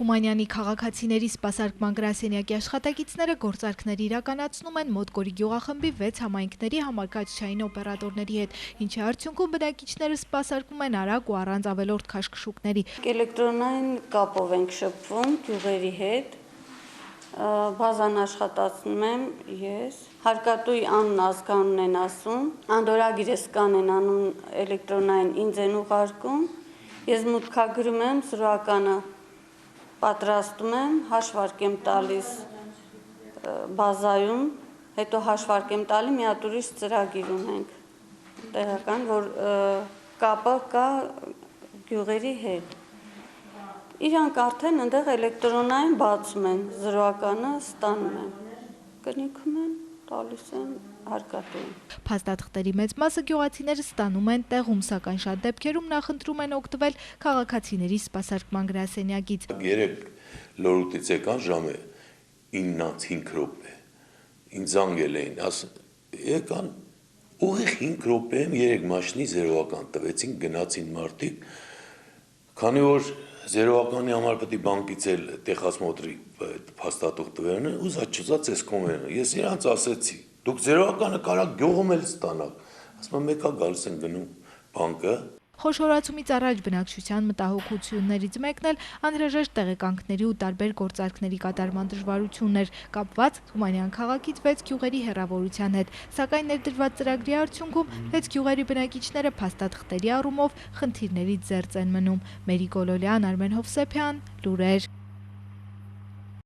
Թումանյանի քաղաքացիների սպասարկման գրասենյակի աշխատակիցները գործարքներ իրականացնում են Մոտկորի գյուղախմբի 6 համայնքների համակարգչային օպերատորների հետ, ինչի արդյունքում բնակիչները սպասարկում են արագ ու առանց ավելորդ քաշքշուկների։ Էլեկտրոնային կապով ենք շփվում գյուղերի հետ, բազան աշխատացնում եմ ես, հարկատուի Անն Ազգանն են ասում, անդորագիրը սկան են անում էլեկտրոնային ինձ են ուղարկում, ես մուտքագրում եմ զրոականը պատրաստում եմ, հաշվարկ եմ տալիս բազայում, հետո հաշվարկ եմ տալի, մի հատ ուրիշ ծրագիր ունենք տեղական, որ կապը կա գյուղերի հետ։ Իրանք արդեն ընդեղ էլեկտրոնային բացում են, զրոականը ստանում են, կնիքում են, տալիս են հարկատուին։ Փաստաթղթերի մեծ մասը գյուղացիները ստանում են տեղում, սակայն շատ դեպքերում նախընտրում են օգտվել քաղաքացիների սպասարկման գրասենյակից։ Երեք լորուտից եկան ժամը 9:05 րոպե, ինձ զանգել էին, եկան ուղիղ 5 րոպեում 3 մաշինի զերոական տվեցին, գնացին մարդիկ, քանի որ զերոականի համար պետք է բանկից էլ տեղասմոտրի փաստաթուղթ ուզած էս կոմերն, ես իրանց ասեցի, դուք զերոականը կարաք գյուղում էլ ստանաք, ասում եմ մեկա գալիս են գնում բանկը։ Խոշորացումից առաջ բնակչության մտահոգություններից մեկն էլ անհրաժեշտ տեղեկանքների ու տարբեր գործարքների կատարման դժվարությունն էր, կապված Թումանյան քաղաքից 6 գյուղերի հեռավորության հետ, սակայն ներդրված ծրագրի արդյունքում 6 գյուղերի բնակիչները փաստաթղթերի առումով խնդիրներից զերծ են մնում։ Մերի Գոլոլյան, Արմեն Հովսեփյան, լուրեր։